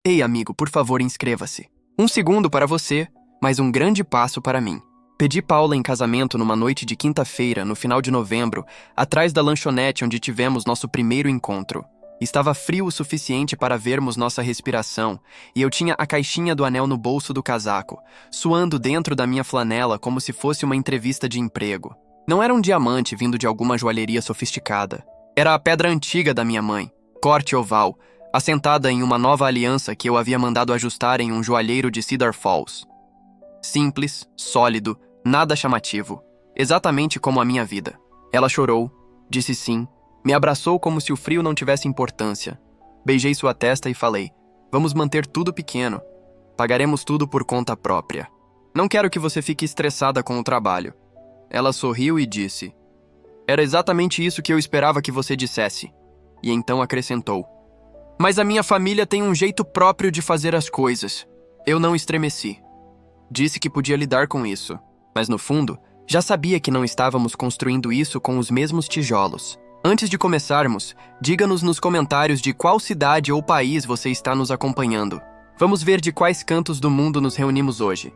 Ei, amigo, por favor, inscreva-se. Um segundo para você, mas um grande passo para mim. Pedi Paula em casamento numa noite de quinta-feira, no final de novembro, atrás da lanchonete onde tivemos nosso primeiro encontro. Estava frio o suficiente para vermos nossa respiração, e eu tinha a caixinha do anel no bolso do casaco, suando dentro da minha flanela como se fosse uma entrevista de emprego. Não era um diamante vindo de alguma joalheria sofisticada. Era a pedra antiga da minha mãe, corte oval, assentada em uma nova aliança que eu havia mandado ajustar em um joalheiro de Cedar Falls. Simples, sólido, nada chamativo. Exatamente como a minha vida. Ela chorou, disse sim, me abraçou como se o frio não tivesse importância. Beijei sua testa e falei, vamos manter tudo pequeno. Pagaremos tudo por conta própria. Não quero que você fique estressada com o trabalho. Ela sorriu e disse, era exatamente isso que eu esperava que você dissesse. E então acrescentou, mas a minha família tem um jeito próprio de fazer as coisas. Eu não estremeci. Disse que podia lidar com isso, mas no fundo, já sabia que não estávamos construindo isso com os mesmos tijolos. Antes de começarmos, diga-nos nos comentários de qual cidade ou país você está nos acompanhando. Vamos ver de quais cantos do mundo nos reunimos hoje.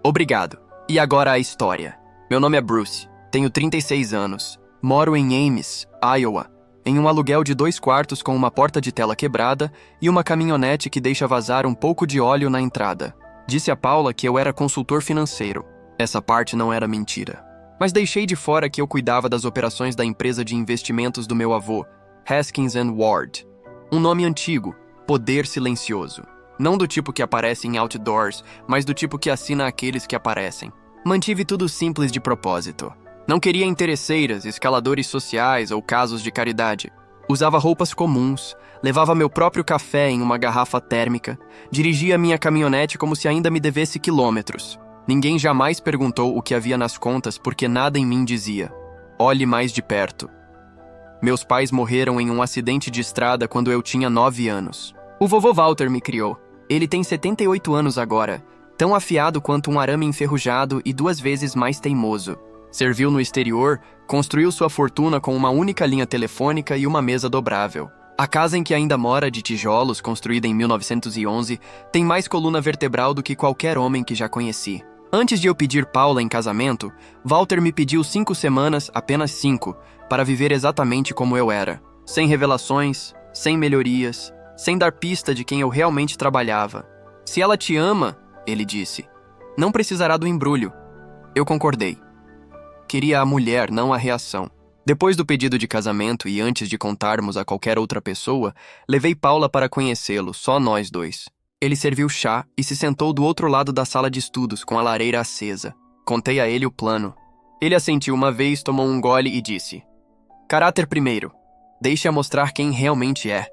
Obrigado. E agora a história. Meu nome é Bruce, tenho 36 anos, moro em Ames, Iowa, em um aluguel de 2 quartos com uma porta de tela quebrada e uma caminhonete que deixa vazar um pouco de óleo na entrada. Disse a Paula que eu era consultor financeiro. Essa parte não era mentira. Mas deixei de fora que eu cuidava das operações da empresa de investimentos do meu avô, Haskins & Ward. Um nome antigo, poder silencioso. Não do tipo que aparece em outdoors, mas do tipo que assina aqueles que aparecem. Mantive tudo simples de propósito. Não queria interesseiras, escaladores sociais ou casos de caridade. Usava roupas comuns, levava meu próprio café em uma garrafa térmica, dirigia minha caminhonete como se ainda me devesse quilômetros. Ninguém jamais perguntou o que havia nas contas porque nada em mim dizia. Olhe mais de perto. Meus pais morreram em um acidente de estrada quando eu tinha 9 anos. O vovô Walter me criou. Ele tem 78 anos agora, tão afiado quanto um arame enferrujado e 2 vezes mais teimoso. Serviu no exterior, construiu sua fortuna com uma única linha telefônica e uma mesa dobrável. A casa em que ainda mora, de tijolos, construída em 1911, tem mais coluna vertebral do que qualquer homem que já conheci. Antes de eu pedir Paula em casamento, Walter me pediu 5 semanas, apenas 5, para viver exatamente como eu era. Sem revelações, sem melhorias, sem dar pista de quem eu realmente trabalhava. Se ela te ama, ele disse, não precisará do embrulho. Eu concordei. Queria a mulher, não a reação. Depois do pedido de casamento e antes de contarmos a qualquer outra pessoa, levei Paula para conhecê-lo, só nós 2. Ele serviu chá e se sentou do outro lado da sala de estudos, com a lareira acesa. Contei a ele o plano. Ele assentiu uma vez, tomou um gole e disse, caráter primeiro. Deixe-a mostrar quem realmente é.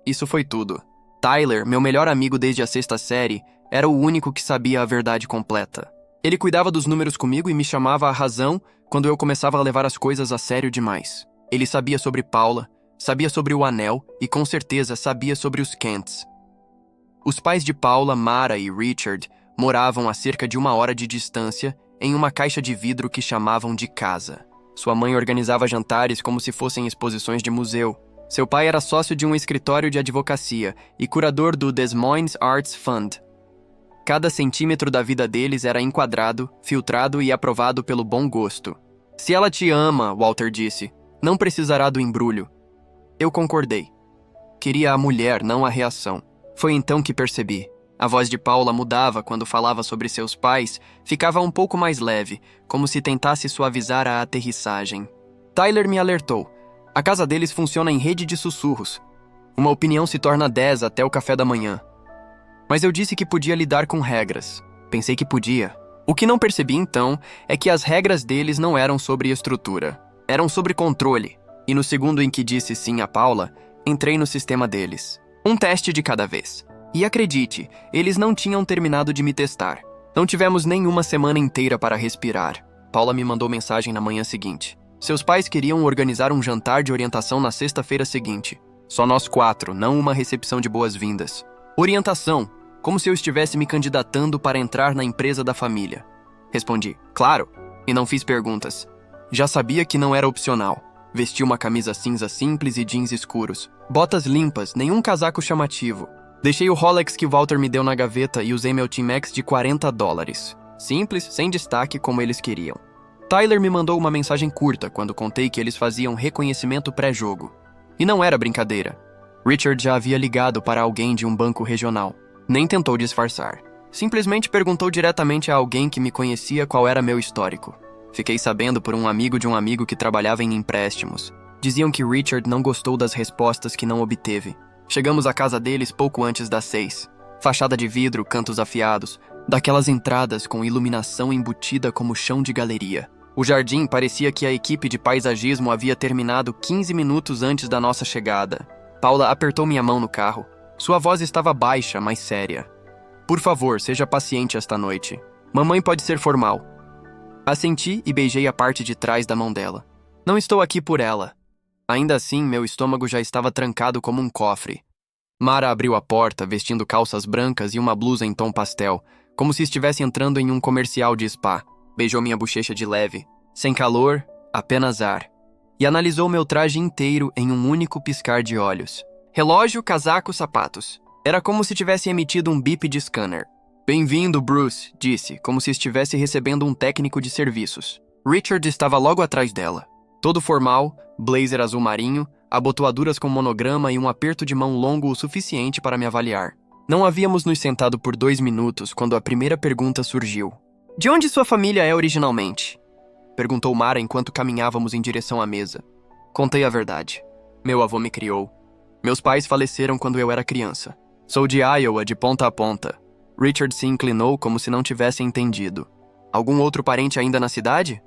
Isso foi tudo. Tyler, meu melhor amigo desde a 6ª série, era o único que sabia a verdade completa. Ele cuidava dos números comigo e me chamava à razão quando eu começava a levar as coisas a sério demais. Ele sabia sobre Paula, sabia sobre o anel e com certeza sabia sobre os Kents. Os pais de Paula, Mara e Richard, moravam a cerca de 1 hora de distância em uma caixa de vidro que chamavam de casa. Sua mãe organizava jantares como se fossem exposições de museu. Seu pai era sócio de um escritório de advocacia e curador do Des Moines Arts Fund. Cada centímetro da vida deles era enquadrado, filtrado e aprovado pelo bom gosto. Se ela te ama, Walter disse, não precisará do embrulho. Eu concordei. Queria a mulher, não a reação. Foi então que percebi. A voz de Paula mudava quando falava sobre seus pais, ficava um pouco mais leve, como se tentasse suavizar a aterrissagem. Tyler me alertou. A casa deles funciona em rede de sussurros. Uma opinião se torna 10 até o café da manhã. Mas eu disse que podia lidar com regras. Pensei que podia. O que não percebi então é que as regras deles não eram sobre estrutura. Eram sobre controle. E no segundo em que disse sim a Paula, entrei no sistema deles. Um teste de cada vez. E acredite, eles não tinham terminado de me testar. Não tivemos nenhuma semana inteira para respirar. Paula me mandou mensagem na manhã seguinte. Seus pais queriam organizar um jantar de orientação na sexta-feira seguinte. Só nós 4, não uma recepção de boas-vindas. Orientação, como se eu estivesse me candidatando para entrar na empresa da família. Respondi, claro, e não fiz perguntas. Já sabia que não era opcional. Vesti uma camisa cinza simples e jeans escuros. Botas limpas, nenhum casaco chamativo. Deixei o Rolex que Walter me deu na gaveta e usei meu Timex de $40. Simples, sem destaque, como eles queriam. Tyler me mandou uma mensagem curta quando contei que eles faziam reconhecimento pré-jogo. E não era brincadeira. Richard já havia ligado para alguém de um banco regional. Nem tentou disfarçar. Simplesmente perguntou diretamente a alguém que me conhecia qual era meu histórico. Fiquei sabendo por um amigo de um amigo que trabalhava em empréstimos. Diziam que Richard não gostou das respostas que não obteve. Chegamos à casa deles pouco antes das 6. Fachada de vidro, cantos afiados, daquelas entradas com iluminação embutida como chão de galeria. O jardim parecia que a equipe de paisagismo havia terminado 15 minutos antes da nossa chegada. Paula apertou minha mão no carro. Sua voz estava baixa, mas séria. Por favor, seja paciente esta noite. Mamãe pode ser formal. Assenti e beijei a parte de trás da mão dela. Não estou aqui por ela. Ainda assim, meu estômago já estava trancado como um cofre. Mara abriu a porta, vestindo calças brancas e uma blusa em tom pastel, como se estivesse entrando em um comercial de spa. Beijou minha bochecha de leve, sem calor, apenas ar. E analisou meu traje inteiro em um único piscar de olhos. Relógio, casaco, sapatos. Era como se tivesse emitido um bip de scanner. Bem-vindo, Bruce, disse, como se estivesse recebendo um técnico de serviços. Richard estava logo atrás dela. Todo formal, blazer azul marinho, abotoaduras com monograma e um aperto de mão longo o suficiente para me avaliar. Não havíamos nos sentado por 2 minutos quando a primeira pergunta surgiu. De onde sua família é originalmente? Perguntou Mara enquanto caminhávamos em direção à mesa. Contei a verdade. Meu avô me criou. Meus pais faleceram quando eu era criança. Sou de Iowa, de ponta a ponta. Richard se inclinou como se não tivesse entendido. Algum outro parente ainda na cidade?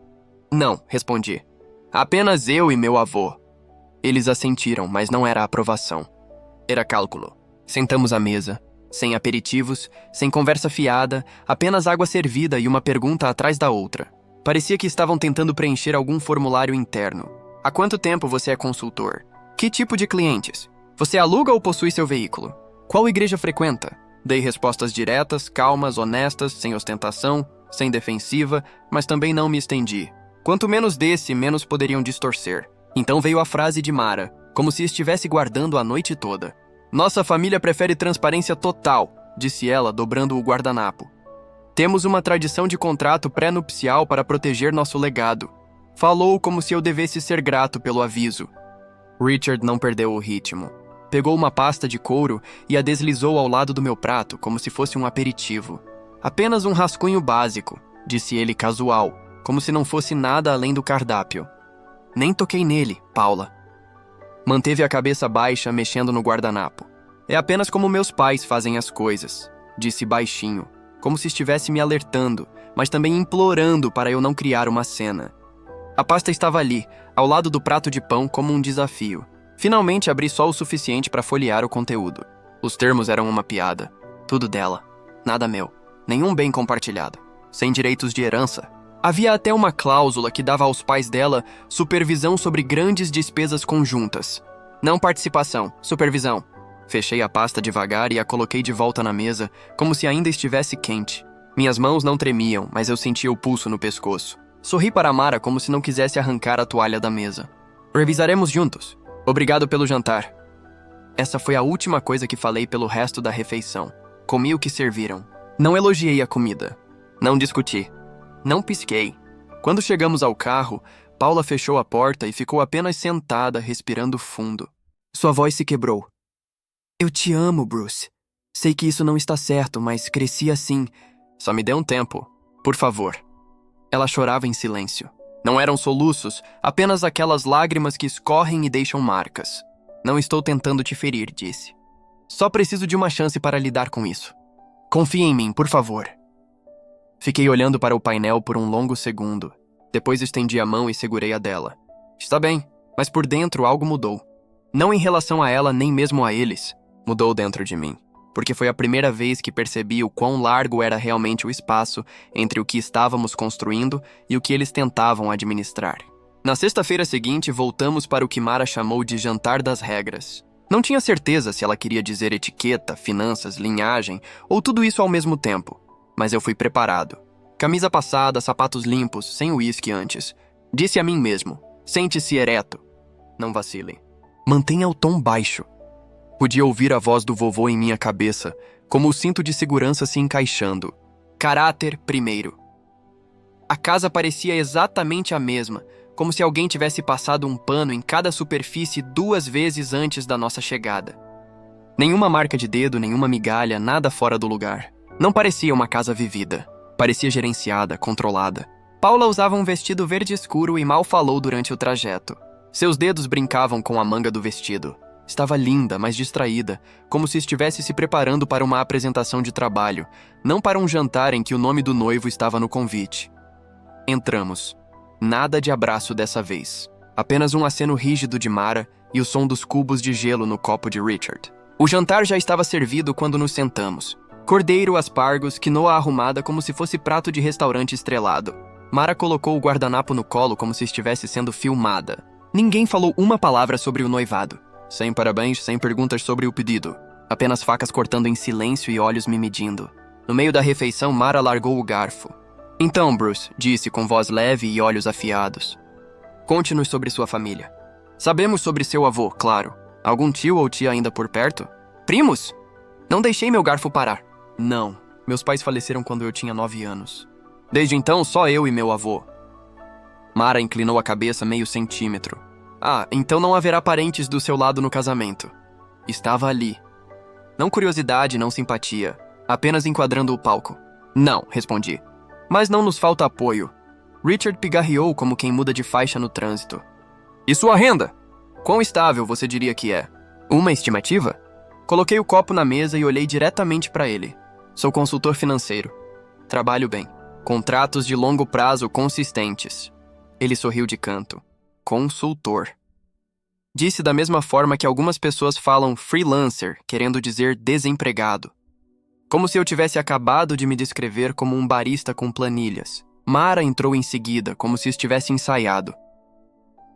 Não, respondi. Apenas eu e meu avô. Eles assentiram, mas não era aprovação. Era cálculo. Sentamos à mesa, sem aperitivos, sem conversa fiada, apenas água servida e uma pergunta atrás da outra. Parecia que estavam tentando preencher algum formulário interno. Há quanto tempo você é consultor? Que tipo de clientes? Você aluga ou possui seu veículo? Qual igreja frequenta? Dei respostas diretas, calmas, honestas, sem ostentação, sem defensiva, mas também não me estendi. Quanto menos desse, menos poderiam distorcer. Então veio a frase de Mara, como se estivesse guardando a noite toda. Nossa família prefere transparência total, disse ela, dobrando o guardanapo. Temos uma tradição de contrato pré-nupcial para proteger nosso legado. Falou como se eu devesse ser grato pelo aviso. Richard não perdeu o ritmo. Pegou uma pasta de couro e a deslizou ao lado do meu prato, como se fosse um aperitivo. Apenas um rascunho básico, disse ele casual, como se não fosse nada além do cardápio. Nem toquei nele, Paula. Manteve a cabeça baixa, mexendo no guardanapo. É apenas como meus pais fazem as coisas, disse baixinho, como se estivesse me alertando, mas também implorando para eu não criar uma cena. A pasta estava ali, ao lado do prato de pão, como um desafio. Finalmente abri só o suficiente para folhear o conteúdo. Os termos eram uma piada. Tudo dela. Nada meu. Nenhum bem compartilhado. Sem direitos de herança. Havia até uma cláusula que dava aos pais dela supervisão sobre grandes despesas conjuntas. Não participação, supervisão. Fechei a pasta devagar e a coloquei de volta na mesa, como se ainda estivesse quente. Minhas mãos não tremiam, mas eu sentia o pulso no pescoço. Sorri para Mara como se não quisesse arrancar a toalha da mesa. Revisaremos juntos. Obrigado pelo jantar. Essa foi a última coisa que falei pelo resto da refeição. Comi o que serviram. Não elogiei a comida. Não discuti. Não pisquei. Quando chegamos ao carro, Paula fechou a porta e ficou apenas sentada, respirando fundo. Sua voz se quebrou. Eu te amo, Bruce. Sei que isso não está certo, mas cresci assim. Só me dê um tempo, por favor. Ela chorava em silêncio. Não eram soluços, apenas aquelas lágrimas que escorrem e deixam marcas. Não estou tentando te ferir, disse. Só preciso de uma chance para lidar com isso. Confie em mim, por favor. Fiquei olhando para o painel por um longo segundo. Depois estendi a mão e segurei a dela. Está bem, mas por dentro algo mudou. Não em relação a ela, nem mesmo a eles. Mudou dentro de mim. Porque foi a primeira vez que percebi o quão largo era realmente o espaço entre o que estávamos construindo e o que eles tentavam administrar. Na sexta-feira seguinte, voltamos para o que Mara chamou de jantar das regras. Não tinha certeza se ela queria dizer etiqueta, finanças, linhagem ou tudo isso ao mesmo tempo. Mas eu fui preparado. Camisa passada, sapatos limpos, sem uísque antes. Disse a mim mesmo, sente-se ereto. Não vacile. Mantenha o tom baixo. Podia ouvir a voz do vovô em minha cabeça, como o cinto de segurança se encaixando. Caráter primeiro. A casa parecia exatamente a mesma, como se alguém tivesse passado um pano em cada superfície 2 vezes antes da nossa chegada. Nenhuma marca de dedo, nenhuma migalha, nada fora do lugar. Não parecia uma casa vivida. Parecia gerenciada, controlada. Paula usava um vestido verde escuro e mal falou durante o trajeto. Seus dedos brincavam com a manga do vestido. Estava linda, mas distraída, como se estivesse se preparando para uma apresentação de trabalho, não para um jantar em que o nome do noivo estava no convite. Entramos. Nada de abraço dessa vez. Apenas um aceno rígido de Mara e o som dos cubos de gelo no copo de Richard. O jantar já estava servido quando nos sentamos. Cordeiro, aspargos, quinoa arrumada como se fosse prato de restaurante estrelado. Mara colocou o guardanapo no colo como se estivesse sendo filmada. Ninguém falou uma palavra sobre o noivado. Sem parabéns, sem perguntas sobre o pedido. Apenas facas cortando em silêncio e olhos me medindo. No meio da refeição, Mara largou o garfo. Então, Bruce, disse com voz leve e olhos afiados. Conte-nos sobre sua família. Sabemos sobre seu avô, claro. Algum tio ou tia ainda por perto? Primos? Não deixei meu garfo parar. Não. Meus pais faleceram quando eu tinha 9 anos. Desde então, só eu e meu avô. Mara inclinou a cabeça meio centímetro. Ah, então não haverá parentes do seu lado no casamento. Estava ali. Não curiosidade, não simpatia. Apenas enquadrando o palco. Não, respondi. Mas não nos falta apoio. Richard pigarreou como quem muda de faixa no trânsito. E sua renda? Quão estável você diria que é? Uma estimativa? Coloquei o copo na mesa e olhei diretamente para ele. Sou consultor financeiro. Trabalho bem. Contratos de longo prazo consistentes. Ele sorriu de canto. Consultor. Disse da mesma forma que algumas pessoas falam freelancer, querendo dizer desempregado. Como se eu tivesse acabado de me descrever como um barista com planilhas. Mara entrou em seguida, como se estivesse ensaiado.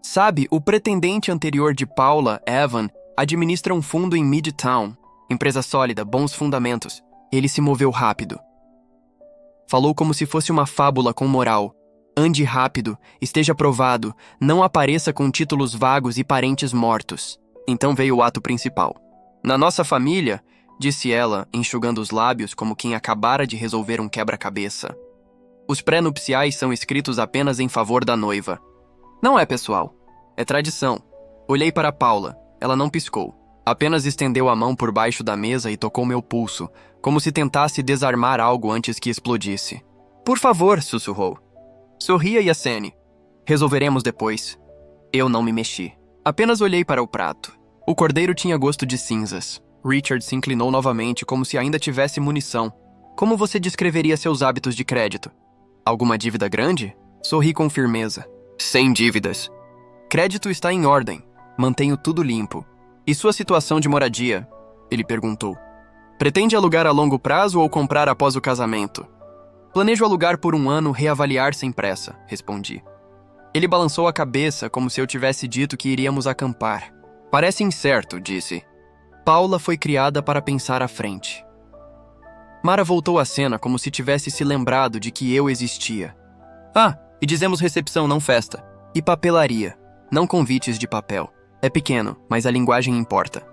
Sabe, o pretendente anterior de Paula, Evan, administra um fundo em Midtown. Empresa sólida, bons fundamentos. Ele se moveu rápido. Falou como se fosse uma fábula com moral. Ande rápido, esteja provado, não apareça com títulos vagos e parentes mortos. Então veio o ato principal. Na nossa família, disse ela, enxugando os lábios como quem acabara de resolver um quebra-cabeça. Os pré-nupciais são escritos apenas em favor da noiva. Não é pessoal. É tradição. Olhei para Paula. Ela não piscou. Apenas estendeu a mão por baixo da mesa e tocou meu pulso, como se tentasse desarmar algo antes que explodisse. Por favor, sussurrou. Sorria e acene. Resolveremos depois. Eu não me mexi. Apenas olhei para o prato. O cordeiro tinha gosto de cinzas. Richard se inclinou novamente como se ainda tivesse munição. Como você descreveria seus hábitos de crédito? Alguma dívida grande? Sorri com firmeza. Sem dívidas. Crédito está em ordem. Mantenho tudo limpo. E sua situação de moradia? Ele perguntou. Pretende alugar a longo prazo ou comprar após o casamento? Planejo alugar por 1 ano, reavaliar sem pressa, respondi. Ele balançou a cabeça como se eu tivesse dito que iríamos acampar. Parece incerto, disse. Paula foi criada para pensar à frente. Mara voltou à cena como se tivesse se lembrado de que eu existia. Ah, e dizemos recepção, não festa. E papelaria, não convites de papel. É pequeno, mas a linguagem importa.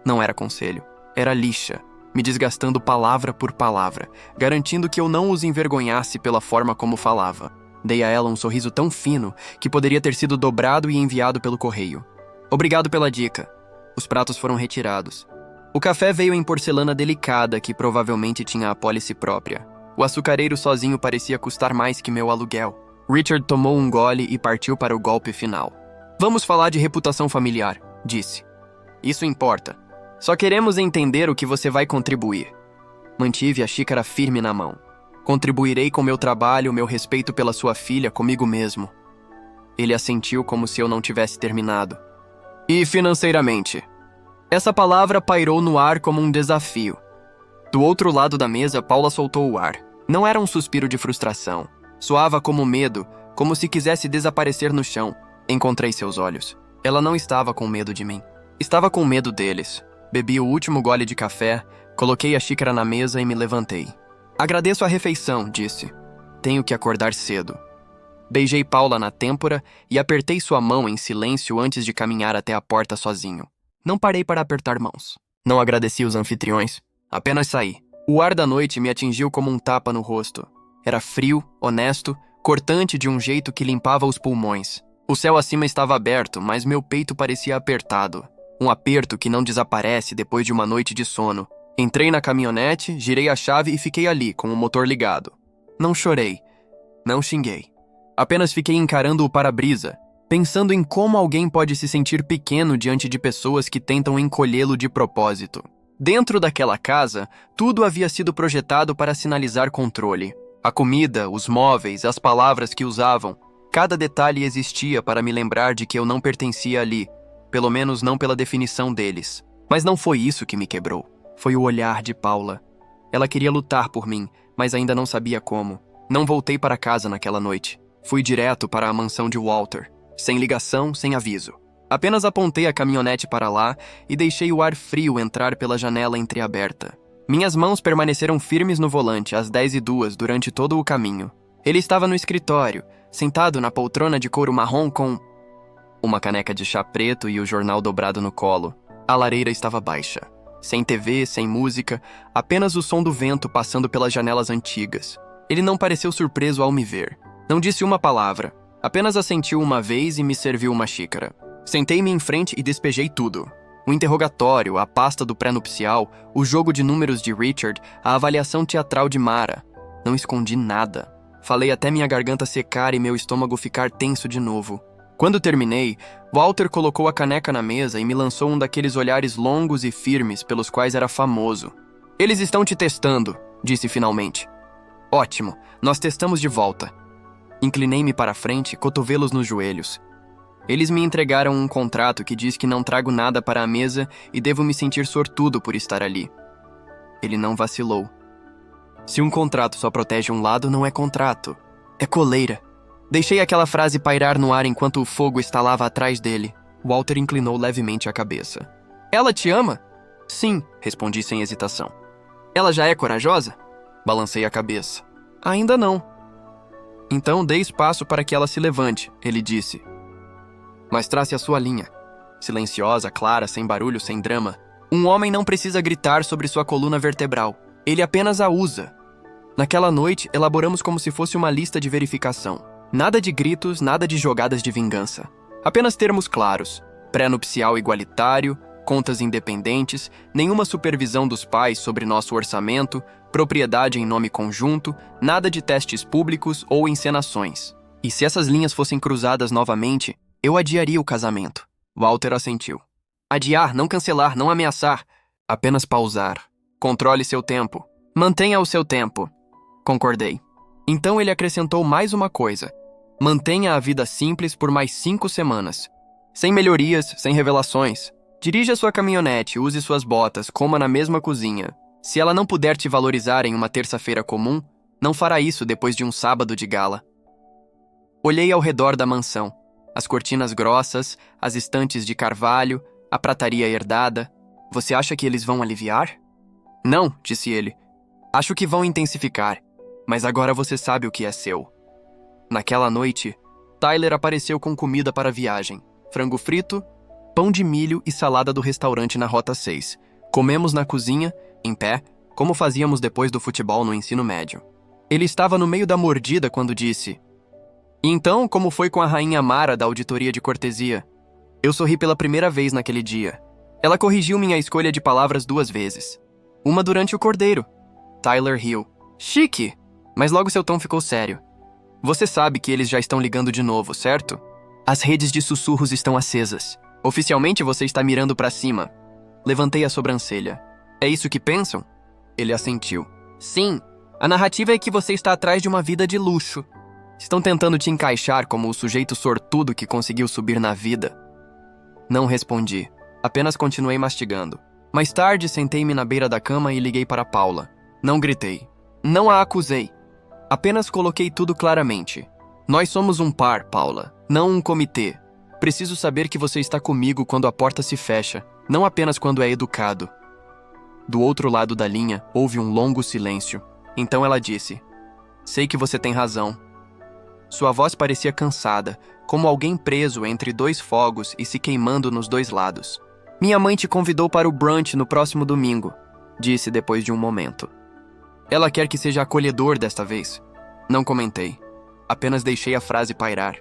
Não era conselho, era lixa, me desgastando palavra por palavra, garantindo que eu não os envergonhasse pela forma como falava. Dei a ela um sorriso tão fino que poderia ter sido dobrado e enviado pelo correio. Obrigado pela dica. Os pratos foram retirados. O café veio em porcelana delicada que provavelmente tinha apólice própria. O açucareiro sozinho parecia custar mais que meu aluguel. Richard tomou um gole e partiu para o golpe final. Vamos falar de reputação familiar, disse. Isso importa. Só queremos entender o que você vai contribuir. Mantive a xícara firme na mão. Contribuirei com meu trabalho, meu respeito pela sua filha, comigo mesmo. Ele assentiu como se eu não tivesse terminado. E financeiramente? Essa palavra pairou no ar como um desafio. Do outro lado da mesa, Paula soltou o ar. Não era um suspiro de frustração. Soava como medo, como se quisesse desaparecer no chão. Encontrei seus olhos. Ela não estava com medo de mim. Estava com medo deles. Bebi o último gole de café, coloquei a xícara na mesa e me levantei. Agradeço a refeição, disse. Tenho que acordar cedo. Beijei Paula na têmpora e apertei sua mão em silêncio antes de caminhar até a porta sozinho. Não parei para apertar mãos. Não agradeci os anfitriões. Apenas saí. O ar da noite me atingiu como um tapa no rosto. Era frio, honesto, cortante de um jeito que limpava os pulmões. O céu acima estava aberto, mas meu peito parecia apertado. Um aperto que não desaparece depois de uma noite de sono. Entrei na caminhonete, girei a chave e fiquei ali, com o motor ligado. Não chorei. Não xinguei. Apenas fiquei encarando o para-brisa, pensando em como alguém pode se sentir pequeno diante de pessoas que tentam encolhê-lo de propósito. Dentro daquela casa, tudo havia sido projetado para sinalizar controle. A comida, os móveis, as palavras que usavam, cada detalhe existia para me lembrar de que eu não pertencia ali, pelo menos não pela definição deles. Mas não foi isso que me quebrou. Foi o olhar de Paula. Ela queria lutar por mim, mas ainda não sabia como. Não voltei para casa naquela noite. Fui direto para a mansão de Walter, sem ligação, sem aviso. Apenas apontei a caminhonete para lá e deixei o ar frio entrar pela janela entreaberta. Minhas mãos permaneceram firmes no volante às 10h02 durante todo o caminho. Ele estava no escritório, sentado na poltrona de couro marrom com uma caneca de chá preto e o jornal dobrado no colo. A lareira estava baixa. Sem TV, sem música, apenas o som do vento passando pelas janelas antigas. Ele não pareceu surpreso ao me ver. Não disse uma palavra. Apenas assentiu uma vez e me serviu uma xícara. Sentei-me em frente e despejei tudo. O interrogatório, a pasta do pré-nupcial, o jogo de números de Richard, a avaliação teatral de Mara. Não escondi nada. Falei até minha garganta secar e meu estômago ficar tenso de novo. Quando terminei, Walter colocou a caneca na mesa e me lançou um daqueles olhares longos e firmes pelos quais era famoso. Eles estão te testando, disse finalmente. Ótimo, nós testamos de volta. Inclinei-me para frente, cotovelos nos joelhos. Eles me entregaram um contrato que diz que não trago nada para a mesa e devo me sentir sortudo por estar ali. Ele não vacilou. Se um contrato só protege um lado, não é contrato. É coleira. Deixei aquela frase pairar no ar enquanto o fogo estalava atrás dele. Walter inclinou levemente a cabeça. Ela te ama? Sim, respondi sem hesitação. Ela já é corajosa? Balancei a cabeça. Ainda não. Então dê espaço para que ela se levante, ele disse. Mas trace a sua linha. Silenciosa, clara, sem barulho, sem drama. Um homem não precisa gritar sobre sua coluna vertebral. Ele apenas a usa. Naquela noite, elaboramos como se fosse uma lista de verificação. Nada de gritos, nada de jogadas de vingança. Apenas termos claros. Pré-nupcial igualitário, contas independentes, nenhuma supervisão dos pais sobre nosso orçamento, propriedade em nome conjunto, nada de testes públicos ou encenações. E se essas linhas fossem cruzadas novamente, eu adiaria o casamento. Walter assentiu. Adiar, não cancelar, não ameaçar. Apenas pausar. Controle seu tempo. Mantenha o seu tempo. Concordei. Então ele acrescentou mais uma coisa. Mantenha a vida simples por mais 5 semanas. Sem melhorias, sem revelações. Dirija sua caminhonete, use suas botas, coma na mesma cozinha. Se ela não puder te valorizar em uma terça-feira comum, não fará isso depois de um sábado de gala. Olhei ao redor da mansão. As cortinas grossas, as estantes de carvalho, a prataria herdada. Você acha que eles vão aliviar? Não, disse ele. Acho que vão intensificar. Mas agora você sabe o que é seu. Naquela noite, Tyler apareceu com comida para a viagem. Frango frito, pão de milho e salada do restaurante na Rota 6. Comemos na cozinha, em pé, como fazíamos depois do futebol no ensino médio. Ele estava no meio da mordida quando disse: E então, como foi com a rainha Mara da auditoria de cortesia? Eu sorri pela primeira vez naquele dia. Ela corrigiu minha escolha de palavras 2 vezes. Uma durante o cordeiro. Tyler riu. Chique! Mas logo seu tom ficou sério. Você sabe que eles já estão ligando de novo, certo? As redes de sussurros estão acesas. Oficialmente você está mirando para cima. Levantei a sobrancelha. É isso que pensam? Ele assentiu. Sim, a narrativa é que você está atrás de uma vida de luxo. Estão tentando te encaixar como o sujeito sortudo que conseguiu subir na vida. Não respondi. Apenas continuei mastigando. Mais tarde, sentei-me na beira da cama e liguei para Paula. Não gritei. Não a acusei. Apenas coloquei tudo claramente. Nós somos um par, Paula, não um comitê. Preciso saber que você está comigo quando a porta se fecha, não apenas quando é educado. Do outro lado da linha, houve um longo silêncio. Então ela disse: Sei que você tem razão. Sua voz parecia cansada, como alguém preso entre 2 fogos e se queimando nos 2 lados. Minha mãe te convidou para o brunch no próximo domingo, disse depois de um momento. Ela quer que seja acolhedor desta vez. Não comentei. Apenas deixei a frase pairar.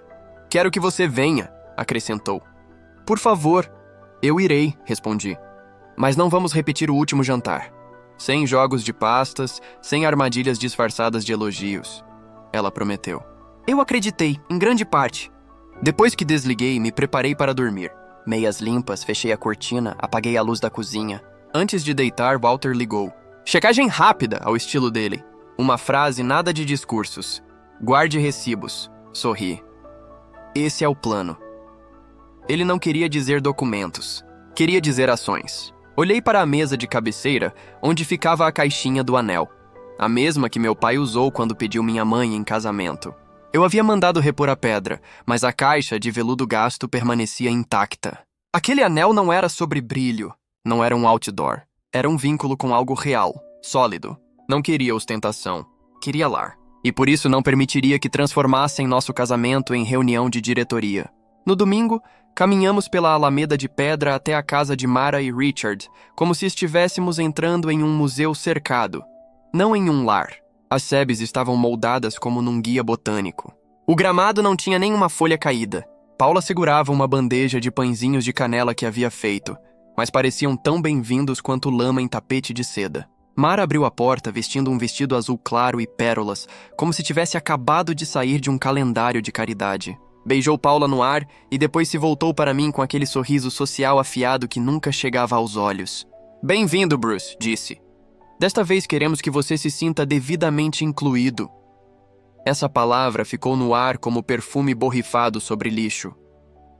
Quero que você venha, acrescentou. Por favor. Eu irei, respondi. Mas não vamos repetir o último jantar. Sem jogos de pastas, sem armadilhas disfarçadas de elogios. Ela prometeu. Eu acreditei, em grande parte. Depois que desliguei, me preparei para dormir. Meias limpas, fechei a cortina, apaguei a luz da cozinha. Antes de deitar, Walter ligou. Checagem rápida, ao estilo dele. Uma frase nada de discursos. Guarde recibos. Sorri. Esse é o plano. Ele não queria dizer documentos. Queria dizer ações. Olhei para a mesa de cabeceira, onde ficava a caixinha do anel. A mesma que meu pai usou quando pediu minha mãe em casamento. Eu havia mandado repor a pedra, mas a caixa de veludo gasto permanecia intacta. Aquele anel não era sobre brilho, não era um outdoor. Era um vínculo com algo real, sólido. Não queria ostentação, queria lar. E por isso não permitiria que transformassem nosso casamento em reunião de diretoria. No domingo, caminhamos pela alameda de pedra até a casa de Mara e Richard, como se estivéssemos entrando em um museu cercado, não em um lar. As sebes estavam moldadas como num guia botânico. O gramado não tinha nenhuma folha caída. Paula segurava uma bandeja de pãezinhos de canela que havia feito, mas pareciam tão bem-vindos quanto lama em tapete de seda. Mara abriu a porta vestindo um vestido azul claro e pérolas, como se tivesse acabado de sair de um calendário de caridade. Beijou Paula no ar e depois se voltou para mim com aquele sorriso social afiado que nunca chegava aos olhos. Bem-vindo, Bruce, disse. Desta vez queremos que você se sinta devidamente incluído. Essa palavra ficou no ar como perfume borrifado sobre lixo.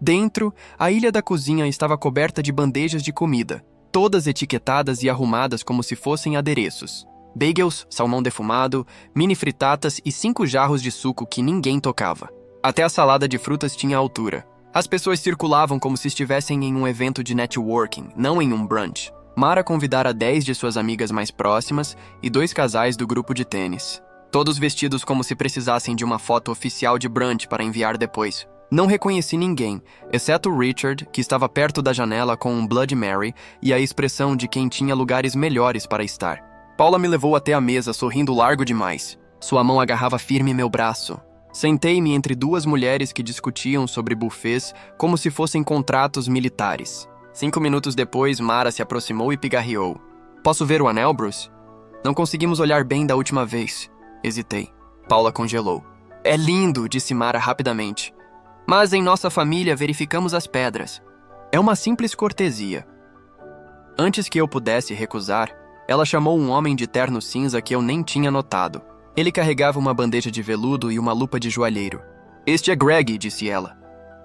Dentro, a ilha da cozinha estava coberta de bandejas de comida, todas etiquetadas e arrumadas como se fossem adereços. Bagels, salmão defumado, mini fritatas e 5 jarros de suco que ninguém tocava. Até a salada de frutas tinha altura. As pessoas circulavam como se estivessem em um evento de networking, não em um brunch. Mara convidara 10 de suas amigas mais próximas e 2 casais do grupo de tênis. Todos vestidos como se precisassem de uma foto oficial de brunch para enviar depois. Não reconheci ninguém, exceto Richard, que estava perto da janela com um Bloody Mary e a expressão de quem tinha lugares melhores para estar. Paula me levou até a mesa, sorrindo largo demais. Sua mão agarrava firme meu braço. Sentei-me entre 2 mulheres que discutiam sobre buffets como se fossem contratos militares. 5 minutos depois, Mara se aproximou e pigarreou. Posso ver o anel, Bruce? Não conseguimos olhar bem da última vez. Hesitei. Paula congelou. É lindo, disse Mara rapidamente. Mas em nossa família verificamos as pedras. É uma simples cortesia. Antes que eu pudesse recusar, ela chamou um homem de terno cinza que eu nem tinha notado. Ele carregava uma bandeja de veludo e uma lupa de joalheiro. Este é Greg, disse ela.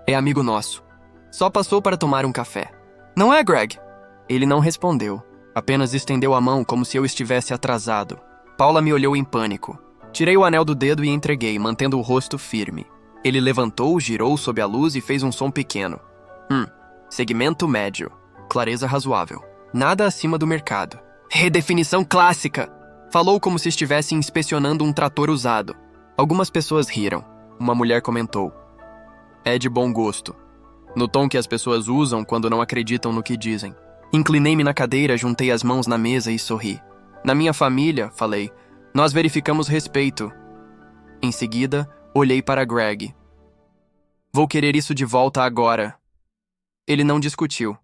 É amigo nosso. Só passou para tomar um café. Não é, Greg? Ele não respondeu. Apenas estendeu a mão como se eu estivesse atrasado. Paula me olhou em pânico. Tirei o anel do dedo e entreguei, mantendo o rosto firme. Ele levantou, girou sob a luz e fez um som pequeno. Segmento médio. Clareza razoável. Nada acima do mercado. Redefinição clássica! Falou como se estivesse inspecionando um trator usado. Algumas pessoas riram. Uma mulher comentou. É de bom gosto. No tom que as pessoas usam quando não acreditam no que dizem. Inclinei-me na cadeira, juntei as mãos na mesa e sorri. Na minha família, falei, nós verificamos respeito. Em seguida, olhei para Greg. Vou querer isso de volta agora. Ele não discutiu.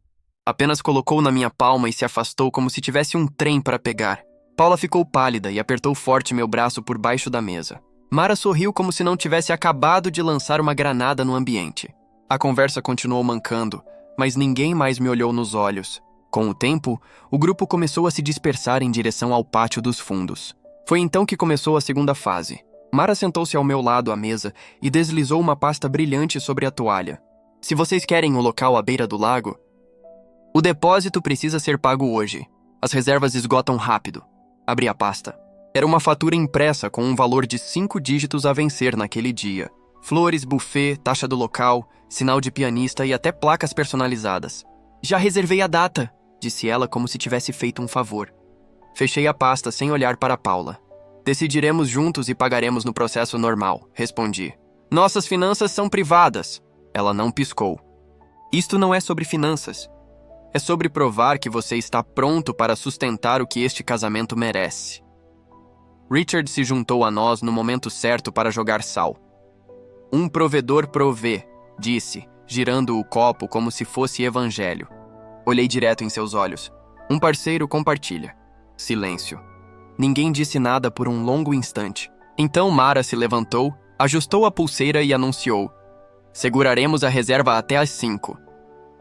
Apenas colocou na minha palma e se afastou como se tivesse um trem para pegar. Paula ficou pálida e apertou forte meu braço por baixo da mesa. Mara sorriu como se não tivesse acabado de lançar uma granada no ambiente. A conversa continuou mancando, mas ninguém mais me olhou nos olhos. Com o tempo, o grupo começou a se dispersar em direção ao pátio dos fundos. Foi então que começou a segunda fase. Mara sentou-se ao meu lado à mesa e deslizou uma pasta brilhante sobre a toalha. Se vocês querem o local à beira do lago, o depósito precisa ser pago hoje. As reservas esgotam rápido. Abri a pasta. Era uma fatura impressa com um valor de 5 dígitos a vencer naquele dia. Flores, buffet, taxa do local, sinal de pianista e até placas personalizadas. Já reservei a data, disse ela como se tivesse feito um favor. Fechei a pasta sem olhar para Paula. Decidiremos juntos e pagaremos no processo normal, respondi. Nossas finanças são privadas. Ela não piscou. Isto não é sobre finanças. É sobre provar que você está pronto para sustentar o que este casamento merece. Richard se juntou a nós no momento certo para jogar sal. Um provedor provê, disse, girando o copo como se fosse evangelho. Olhei direto em seus olhos. Um parceiro compartilha. Silêncio. Ninguém disse nada por um longo instante. Então Mara se levantou, ajustou a pulseira e anunciou: seguraremos a reserva até às 5.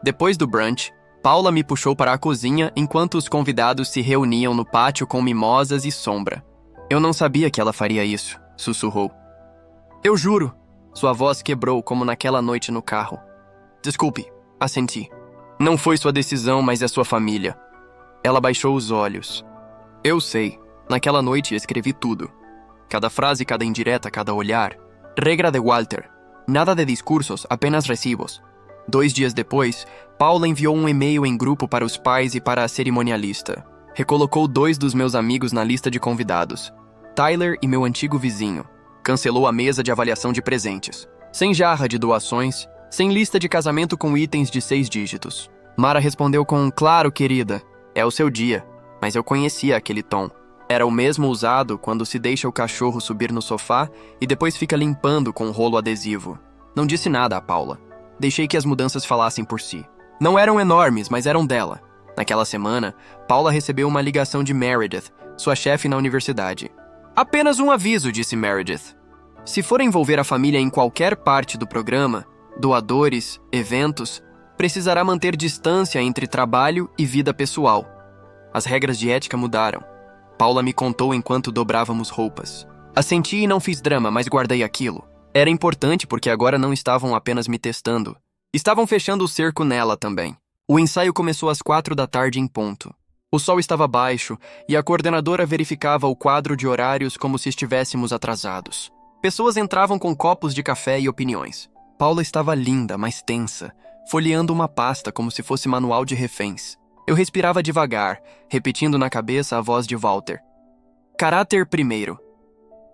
Depois do brunch, Paula me puxou para a cozinha enquanto os convidados se reuniam no pátio com mimosas e sombra. Eu não sabia que ela faria isso, sussurrou. Eu juro. Sua voz quebrou como naquela noite no carro. Desculpe, assenti. Não foi sua decisão, mas é sua família. Ela baixou os olhos. Eu sei. Naquela noite escrevi tudo. Cada frase, cada indireta, cada olhar. Regra de Walter. Nada de discursos, apenas recibos. 2 dias depois, Paula enviou um e-mail em grupo para os pais e para a cerimonialista. Recolocou 2 dos meus amigos na lista de convidados. Tyler e meu antigo vizinho. Cancelou a mesa de avaliação de presentes. Sem jarra de doações, sem lista de casamento com itens de 6 dígitos. Mara respondeu com: claro, querida, é o seu dia. Mas eu conhecia aquele tom. Era o mesmo usado quando se deixa o cachorro subir no sofá e depois fica limpando com um rolo adesivo. Não disse nada a Paula. Deixei que as mudanças falassem por si. Não eram enormes, mas eram dela. Naquela semana, Paula recebeu uma ligação de Meredith, sua chefe na universidade. Apenas um aviso, disse Meredith. Se for envolver a família em qualquer parte do programa, doadores, eventos, precisará manter distância entre trabalho e vida pessoal. As regras de ética mudaram. Paula me contou enquanto dobrávamos roupas. Assenti e não fiz drama, mas guardei aquilo. Era importante porque agora não estavam apenas me testando. Estavam fechando o cerco nela também. O ensaio começou às 4 da tarde em ponto. O sol estava baixo e a coordenadora verificava o quadro de horários como se estivéssemos atrasados. Pessoas entravam com copos de café e opiniões. Paula estava linda, mas tensa, folheando uma pasta como se fosse manual de reféns. Eu respirava devagar, repetindo na cabeça a voz de Walter. Caráter primeiro.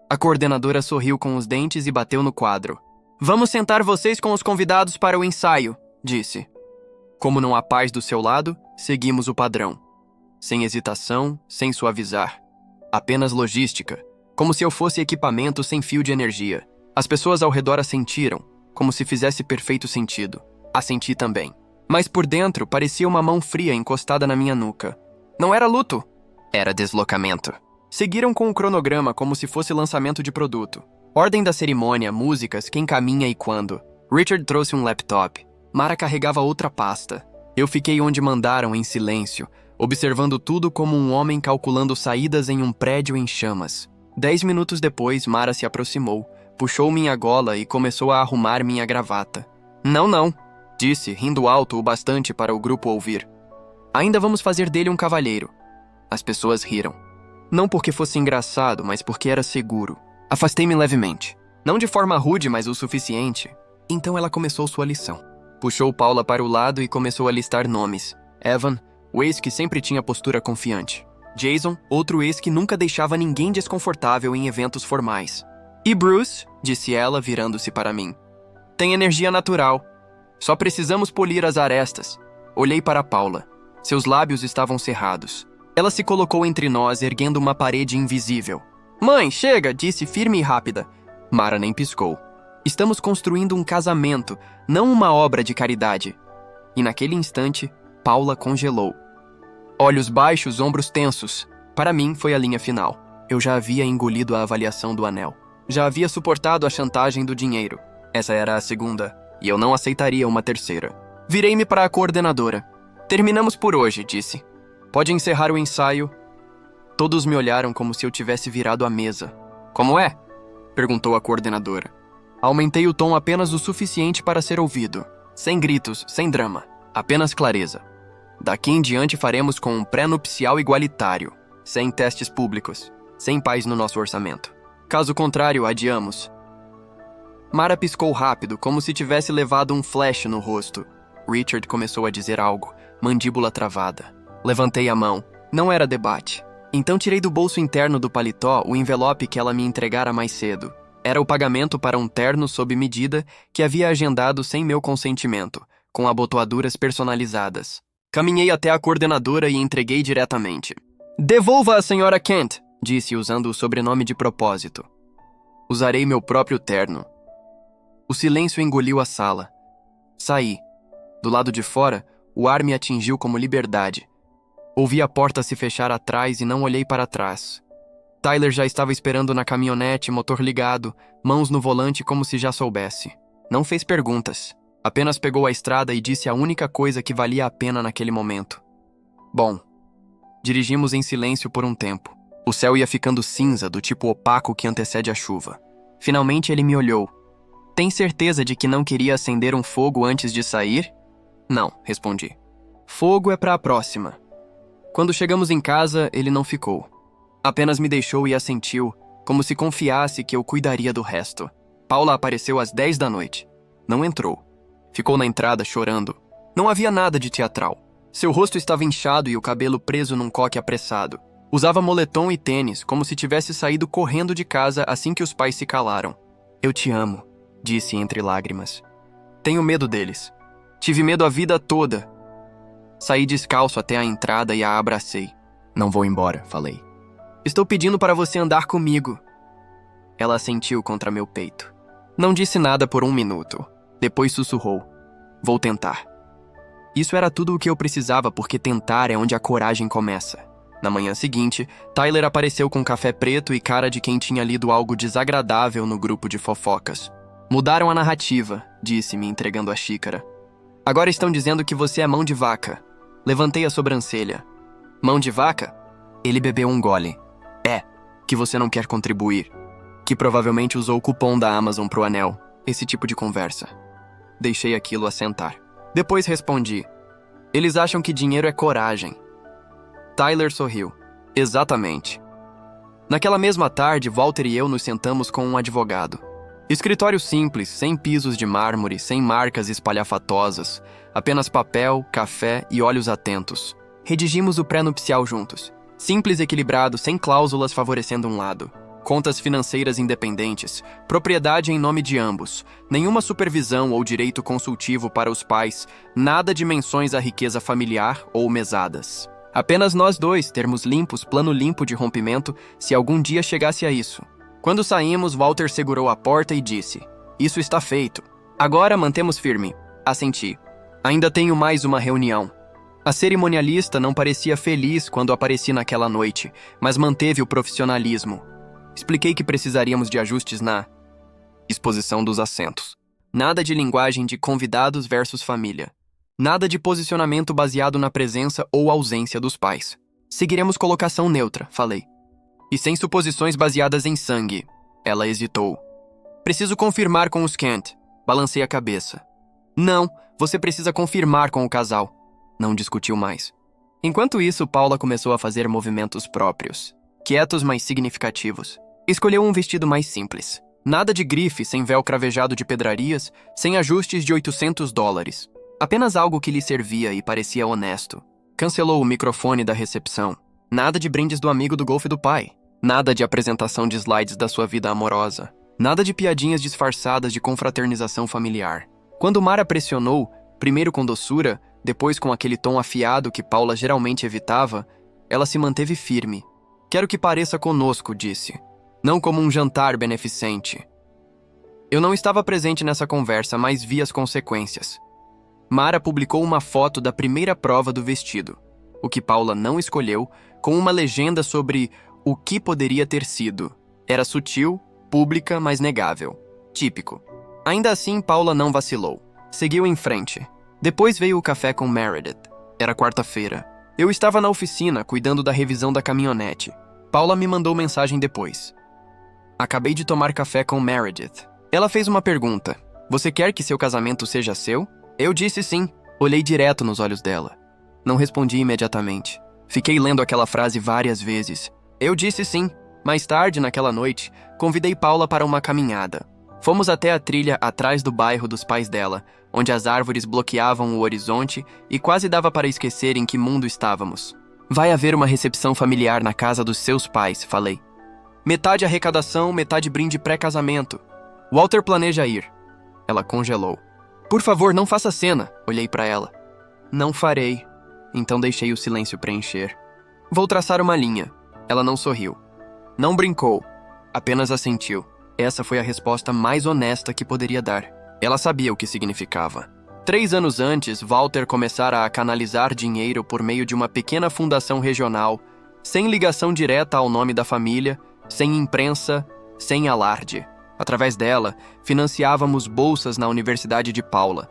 A coordenadora sorriu com os dentes e bateu no quadro. Vamos sentar vocês com os convidados para o ensaio, disse. Como não há paz do seu lado, seguimos o padrão. Sem hesitação, sem suavizar. Apenas logística, como se eu fosse equipamento sem fio de energia. As pessoas ao redor assentiram, como se fizesse perfeito sentido. Assenti também. Mas por dentro parecia uma mão fria encostada na minha nuca. Não era luto, era deslocamento. Seguiram com o cronograma como se fosse lançamento de produto. Ordem da cerimônia, músicas, quem caminha e quando. Richard trouxe um laptop. Mara carregava outra pasta. Eu fiquei onde mandaram em silêncio, observando tudo como um homem calculando saídas em um prédio em chamas. 10 minutos depois, Mara se aproximou, puxou minha gola e começou a arrumar minha gravata. Não, disse, rindo alto o bastante para o grupo ouvir. Ainda vamos fazer dele um cavalheiro. As pessoas riram. Não porque fosse engraçado, mas porque era seguro. Afastei-me levemente. Não de forma rude, mas o suficiente. Então ela começou sua lição. Puxou Paula para o lado e começou a listar nomes. Evan, o ex que sempre tinha postura confiante. Jason, outro ex que nunca deixava ninguém desconfortável em eventos formais. E Bruce, disse ela, virando-se para mim. Tem energia natural. Só precisamos polir as arestas. Olhei para Paula. Seus lábios estavam cerrados. Ela se colocou entre nós, erguendo uma parede invisível. Mãe, chega, disse firme e rápida. Mara nem piscou. Estamos construindo um casamento, não uma obra de caridade. E naquele instante, Paula congelou. Olhos baixos, ombros tensos. Para mim, foi a linha final. Eu já havia engolido a avaliação do anel. Já havia suportado a chantagem do dinheiro. Essa era a segunda, e eu não aceitaria uma terceira. Virei-me para a coordenadora. Terminamos por hoje, disse. Pode encerrar o ensaio. Todos me olharam como se eu tivesse virado a mesa. Como é? Perguntou a coordenadora. Aumentei o tom apenas o suficiente para ser ouvido. Sem gritos, sem drama. Apenas clareza. Daqui em diante faremos com um pré-nupcial igualitário. Sem testes públicos. Sem paz no nosso orçamento. Caso contrário, adiamos. Mara piscou rápido, como se tivesse levado um flash no rosto. Richard começou a dizer algo, mandíbula travada. Levantei a mão. Não era debate. Então tirei do bolso interno do paletó o envelope que ela me entregara mais cedo. Era o pagamento para um terno sob medida que havia agendado sem meu consentimento, com abotoaduras personalizadas. Caminhei até a coordenadora e entreguei diretamente. Devolva a senhora Kent, disse usando o sobrenome de propósito. Usarei meu próprio terno. O silêncio engoliu a sala. Saí. Do lado de fora, o ar me atingiu como liberdade. Ouvi a porta se fechar atrás e não olhei para trás. Tyler já estava esperando na caminhonete, motor ligado, mãos no volante como se já soubesse. Não fez perguntas. Apenas pegou a estrada e disse a única coisa que valia a pena naquele momento. Bom. Dirigimos em silêncio por um tempo. O céu ia ficando cinza, do tipo opaco que antecede a chuva. Finalmente ele me olhou. Tem certeza de que não queria acender um fogo antes de sair? Não, respondi. Fogo é para a próxima. Quando chegamos em casa, ele não ficou. Apenas me deixou e assentiu, como se confiasse que eu cuidaria do resto. Paula apareceu às 10 da noite. Não entrou. Ficou na entrada chorando. Não havia nada de teatral. Seu rosto estava inchado e o cabelo preso num coque apressado. Usava moletom e tênis, como se tivesse saído correndo de casa assim que os pais se calaram. Eu te amo, disse entre lágrimas. Tenho medo deles. Tive medo a vida toda. Saí descalço até a entrada e a abracei. Não vou embora, falei. Estou pedindo para você andar comigo. Ela assentiu contra meu peito. Não disse nada por 1 minuto. Depois sussurrou. Vou tentar. Isso era tudo o que eu precisava, porque tentar é onde a coragem começa. Na manhã seguinte, Tyler apareceu com café preto e cara de quem tinha lido algo desagradável no grupo de fofocas. Mudaram a narrativa, disse-me, entregando a xícara. Agora estão dizendo que você é mão de vaca. Levantei a sobrancelha. Mão de vaca? Ele bebeu um gole. É, que você não quer contribuir. Que provavelmente usou o cupom da Amazon pro anel. Esse tipo de conversa. Deixei aquilo assentar. Depois respondi. Eles acham que dinheiro é coragem. Tyler sorriu. Exatamente. Naquela mesma tarde, Walter e eu nos sentamos com um advogado. Escritório simples, sem pisos de mármore, sem marcas espalhafatosas, apenas papel, café e olhos atentos. Redigimos o pré-nupcial juntos. Simples e equilibrado, sem cláusulas favorecendo um lado. Contas financeiras independentes, propriedade em nome de ambos, nenhuma supervisão ou direito consultivo para os pais, nada de menções à riqueza familiar ou mesadas. Apenas nós dois, termos limpos, plano limpo de rompimento, se algum dia chegasse a isso. Quando saímos, Walter segurou a porta e disse, isso está feito. Agora mantemos firme. Assenti. Ainda tenho mais uma reunião. A cerimonialista não parecia feliz quando apareci naquela noite, mas manteve o profissionalismo. Expliquei que precisaríamos de ajustes na exposição dos assentos. Nada de linguagem de convidados versus família. Nada de posicionamento baseado na presença ou ausência dos pais. Seguiremos colocação neutra, falei. E sem suposições baseadas em sangue. Ela hesitou. Preciso confirmar com os Kent. Balancei a cabeça. Não, você precisa confirmar com o casal. Não discutiu mais. Enquanto isso, Paula começou a fazer movimentos próprios. Quietos, mas significativos. Escolheu um vestido mais simples. Nada de grife, sem véu cravejado de pedrarias, sem ajustes de $800. Apenas algo que lhe servia e parecia honesto. Cancelou o microfone da recepção. Nada de brindes do amigo do golfe do pai. Nada de apresentação de slides da sua vida amorosa. Nada de piadinhas disfarçadas de confraternização familiar. Quando Mara pressionou, primeiro com doçura, depois com aquele tom afiado que Paula geralmente evitava, ela se manteve firme. Quero que pareça conosco, disse. Não como um jantar beneficente. Eu não estava presente nessa conversa, mas vi as consequências. Mara publicou uma foto da primeira prova do vestido, o que Paula não escolheu, com uma legenda sobre o que poderia ter sido. Era sutil, pública, mas negável. Típico. Ainda assim, Paula não vacilou. Seguiu em frente. Depois veio o café com Meredith. Era quarta-feira. Eu estava na oficina, cuidando da revisão da caminhonete. Paula me mandou mensagem depois. Acabei de tomar café com Meredith. Ela fez uma pergunta. Você quer que seu casamento seja seu? Eu disse sim. Olhei direto nos olhos dela. Não respondi imediatamente. Fiquei lendo aquela frase várias vezes. Eu disse sim. Mais tarde, naquela noite, convidei Paula para uma caminhada. Fomos até a trilha atrás do bairro dos pais dela, onde as árvores bloqueavam o horizonte e quase dava para esquecer em que mundo estávamos. Vai haver uma recepção familiar na casa dos seus pais, falei. Metade arrecadação, metade brinde pré-casamento. Walter planeja ir. Ela congelou. Por favor, não faça cena, olhei para ela. Não farei. Então deixei o silêncio preencher. Vou traçar uma linha. Ela não sorriu. Não brincou. Apenas assentiu. Essa foi a resposta mais honesta que poderia dar. Ela sabia o que significava. 3 anos antes, Walter começara a canalizar dinheiro por meio de uma pequena fundação regional, sem ligação direta ao nome da família, sem imprensa, sem alarde. Através dela, financiávamos bolsas na Universidade de Paula,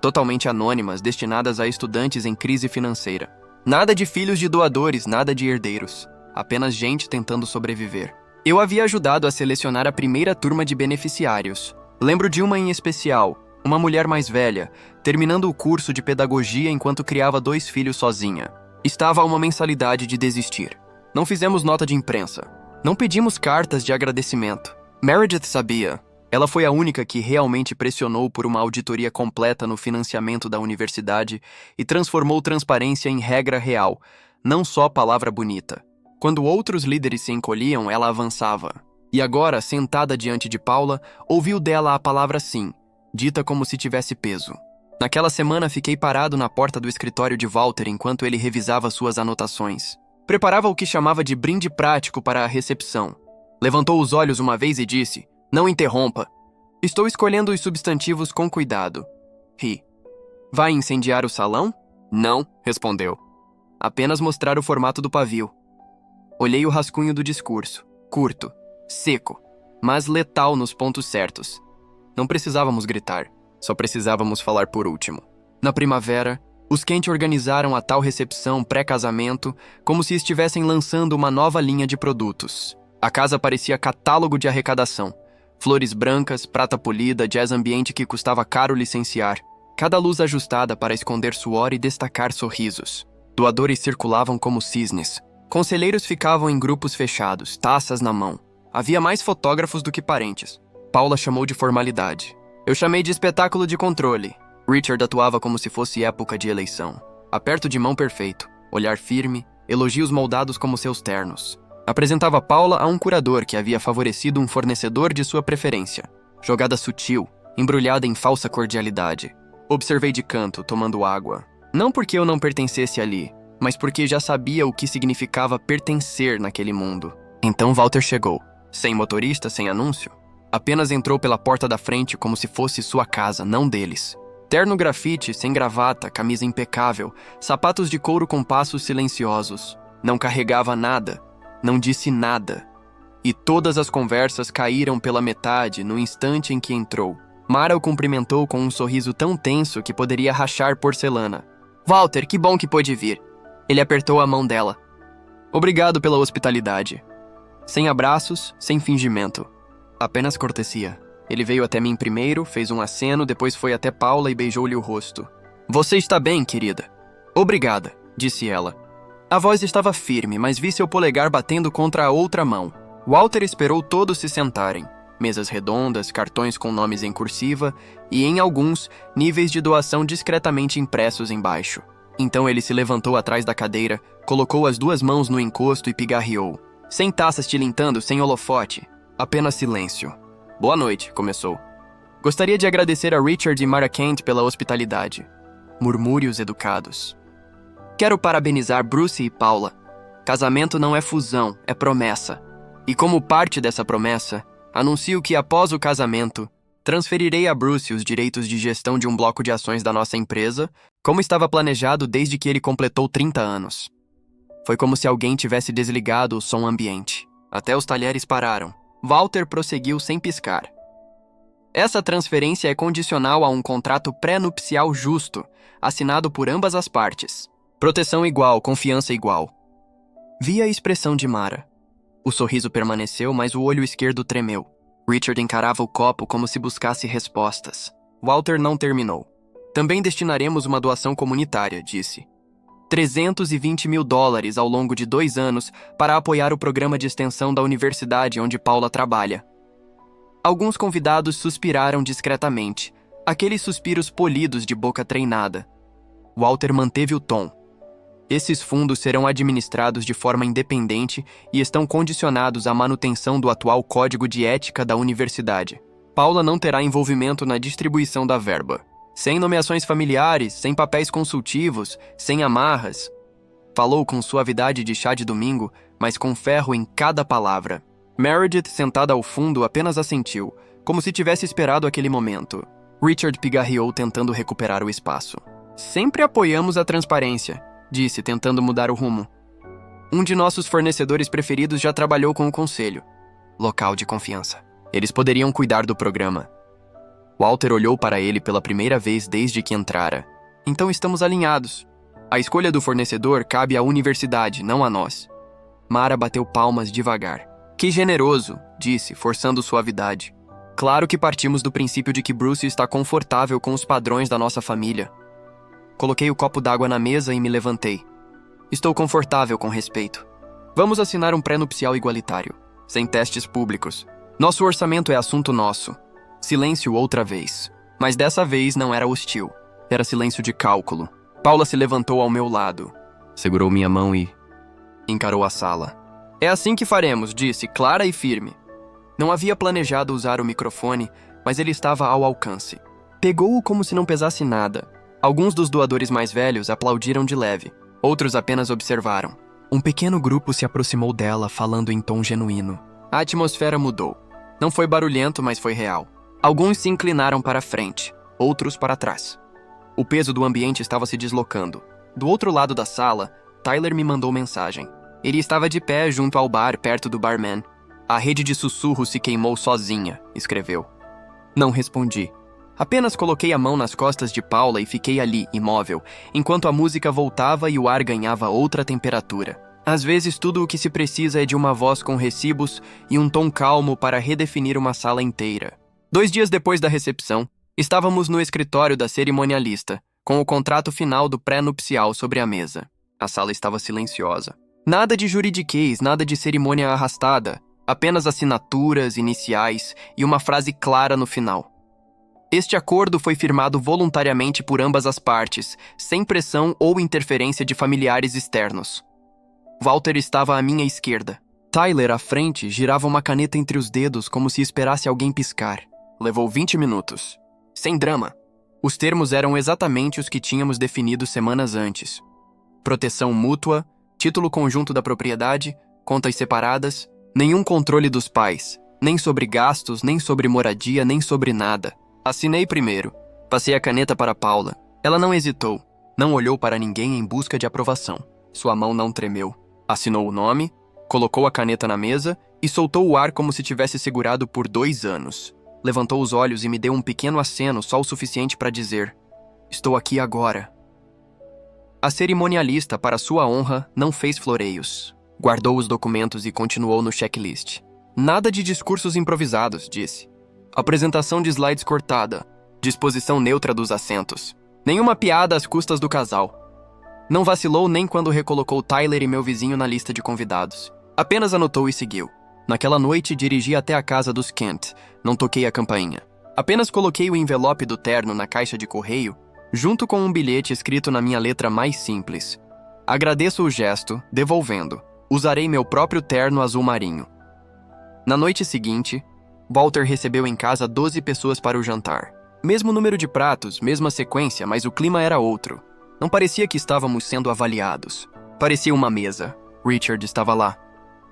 totalmente anônimas, destinadas a estudantes em crise financeira. Nada de filhos de doadores, nada de herdeiros. Apenas gente tentando sobreviver. Eu havia ajudado a selecionar a primeira turma de beneficiários. Lembro de uma em especial, uma mulher mais velha, terminando o curso de pedagogia enquanto criava 2 filhos sozinha. Estava a uma mensalidade de desistir. Não fizemos nota de imprensa. Não pedimos cartas de agradecimento. Meredith sabia. Ela foi a única que realmente pressionou por uma auditoria completa no financiamento da universidade e transformou transparência em regra real, não só palavra bonita. Quando outros líderes se encolhiam, ela avançava. E agora, sentada diante de Paula, ouviu dela a palavra sim, dita como se tivesse peso. Naquela semana, fiquei parado na porta do escritório de Walter enquanto ele revisava suas anotações. Preparava o que chamava de brinde prático para a recepção. Levantou os olhos uma vez e disse: "Não interrompa. Estou escolhendo os substantivos com cuidado." Ri. "Vai incendiar o salão?" "Não", respondeu. "Apenas mostrar o formato do pavio." Olhei o rascunho do discurso. Curto, seco, mas letal nos pontos certos. Não precisávamos gritar, só precisávamos falar por último. Na primavera, os Kent organizaram a tal recepção pré-casamento como se estivessem lançando uma nova linha de produtos. A casa parecia catálogo de arrecadação. Flores brancas, prata polida, jazz ambiente que custava caro licenciar. Cada luz ajustada para esconder suor e destacar sorrisos. Doadores circulavam como cisnes. Conselheiros ficavam em grupos fechados, taças na mão. Havia mais fotógrafos do que parentes. Paula chamou de formalidade. Eu chamei de espetáculo de controle. Richard atuava como se fosse época de eleição. Aperto de mão perfeito, olhar firme, elogios moldados como seus ternos. Apresentava Paula a um curador que havia favorecido um fornecedor de sua preferência. Jogada sutil, embrulhada em falsa cordialidade. Observei de canto, tomando água. Não porque eu não pertencesse ali, mas porque já sabia o que significava pertencer naquele mundo. Então Walter chegou. Sem motorista, sem anúncio. Apenas entrou pela porta da frente como se fosse sua casa, não deles. Terno grafite, sem gravata, camisa impecável, sapatos de couro com passos silenciosos. Não carregava nada, não disse nada. E todas as conversas caíram pela metade no instante em que entrou. Mara o cumprimentou com um sorriso tão tenso que poderia rachar porcelana. "Walter, que bom que pôde vir." Ele apertou a mão dela. "Obrigado pela hospitalidade." Sem abraços, sem fingimento. Apenas cortesia. Ele veio até mim primeiro, fez um aceno, depois foi até Paula e beijou-lhe o rosto. "Você está bem, querida?" "Obrigada", disse ela. A voz estava firme, mas vi seu polegar batendo contra a outra mão. Walter esperou todos se sentarem. Mesas redondas, cartões com nomes em cursiva e, em alguns, níveis de doação discretamente impressos embaixo. Então ele se levantou atrás da cadeira, colocou as 2 mãos no encosto e pigarreou. Sem taças tilintando, sem holofote. Apenas silêncio. "Boa noite", começou. "Gostaria de agradecer a Richard e Mara Kent pela hospitalidade." Murmúrios educados. "Quero parabenizar Bruce e Paula. Casamento não é fusão, é promessa. E como parte dessa promessa, anuncio que após o casamento, transferirei a Bruce os direitos de gestão de um bloco de ações da nossa empresa, como estava planejado desde que ele completou 30 anos. Foi como se alguém tivesse desligado o som ambiente. Até os talheres pararam. Walter prosseguiu sem piscar. "Essa transferência é condicional a um contrato pré-nupcial justo, assinado por ambas as partes. Proteção igual, confiança igual." Vi a expressão de Mara. O sorriso permaneceu, mas o olho esquerdo tremeu. Richard encarava o copo como se buscasse respostas. Walter não terminou. "Também destinaremos uma doação comunitária", disse. $320 mil ao longo de 2 anos para apoiar o programa de extensão da universidade onde Paula trabalha. Alguns convidados suspiraram discretamente, aqueles suspiros polidos de boca treinada. Walter manteve o tom. "Esses fundos serão administrados de forma independente e estão condicionados à manutenção do atual código de ética da universidade. Paula não terá envolvimento na distribuição da verba." Sem nomeações familiares, sem papéis consultivos, sem amarras. Falou com suavidade de chá de domingo, mas com ferro em cada palavra. Meredith, sentada ao fundo, apenas assentiu, como se tivesse esperado aquele momento. Richard pigarreou tentando recuperar o espaço. Sempre apoiamos a transparência, disse, tentando mudar o rumo. Um de nossos fornecedores preferidos já trabalhou com o conselho. Local de confiança. Eles poderiam cuidar do programa. Walter olhou para ele pela primeira vez desde que entrara. Então estamos alinhados. A escolha do fornecedor cabe à universidade, não a nós. Mara bateu palmas devagar. Que generoso, disse, forçando suavidade. Claro que partimos do princípio de que Bruce está confortável com os padrões da nossa família. Coloquei o copo d'água na mesa e me levantei. Estou confortável com respeito. Vamos assinar um pré-nupcial igualitário, sem testes públicos. Nosso orçamento é assunto nosso. Silêncio outra vez. Mas dessa vez não era hostil. Era silêncio de cálculo. Paula se levantou ao meu lado. Segurou minha mão e encarou a sala. É assim que faremos, disse, clara e firme. Não havia planejado usar o microfone, mas ele estava ao alcance. Pegou-o como se não pesasse nada. Alguns dos doadores mais velhos aplaudiram de leve. Outros apenas observaram. Um pequeno grupo se aproximou dela, falando em tom genuíno. A atmosfera mudou. Não foi barulhento, mas foi real. Alguns se inclinaram para frente, outros para trás. O peso do ambiente estava se deslocando. Do outro lado da sala, Tyler me mandou mensagem. Ele estava de pé junto ao bar, perto do barman. A rede de sussurros se queimou sozinha, escreveu. Não respondi. Apenas coloquei a mão nas costas de Paula e fiquei ali, imóvel, enquanto a música voltava e o ar ganhava outra temperatura. Às vezes tudo o que se precisa é de uma voz com recibos e um tom calmo para redefinir uma sala inteira. 2 dias depois da recepção, estávamos no escritório da cerimonialista, com o contrato final do pré-nupcial sobre a mesa. A sala estava silenciosa. Nada de juridiquês, nada de cerimônia arrastada, apenas assinaturas, iniciais e uma frase clara no final. Este acordo foi firmado voluntariamente por ambas as partes, sem pressão ou interferência de familiares externos. Walter estava à minha esquerda. Tyler, à frente, girava uma caneta entre os dedos como se esperasse alguém piscar. Levou 20 minutos. Sem drama. Os termos eram exatamente os que tínhamos definido semanas antes. Proteção mútua, título conjunto da propriedade, contas separadas, nenhum controle dos pais, nem sobre gastos, nem sobre moradia, nem sobre nada. Assinei primeiro. Passei a caneta para Paula. Ela não hesitou. Não olhou para ninguém em busca de aprovação. Sua mão não tremeu. Assinou o nome, colocou a caneta na mesa e soltou o ar como se tivesse segurado por 2 anos. Levantou os olhos e me deu um pequeno aceno, só o suficiente para dizer: estou aqui agora. A cerimonialista, para sua honra, não fez floreios. Guardou os documentos e continuou no checklist. Nada de discursos improvisados, disse. Apresentação de slides cortada. Disposição neutra dos assentos. Nenhuma piada às custas do casal. Não vacilou nem quando recolocou Tyler e meu vizinho na lista de convidados. Apenas anotou e seguiu. Naquela noite, dirigi até a casa dos Kent. Não toquei a campainha. Apenas coloquei o envelope do terno na caixa de correio, junto com um bilhete escrito na minha letra mais simples. Agradeço o gesto, devolvendo. Usarei meu próprio terno azul marinho. Na noite seguinte, Walter recebeu em casa 12 pessoas para o jantar. Mesmo número de pratos, mesma sequência, mas o clima era outro. Não parecia que estávamos sendo avaliados. Parecia uma mesa. Richard estava lá.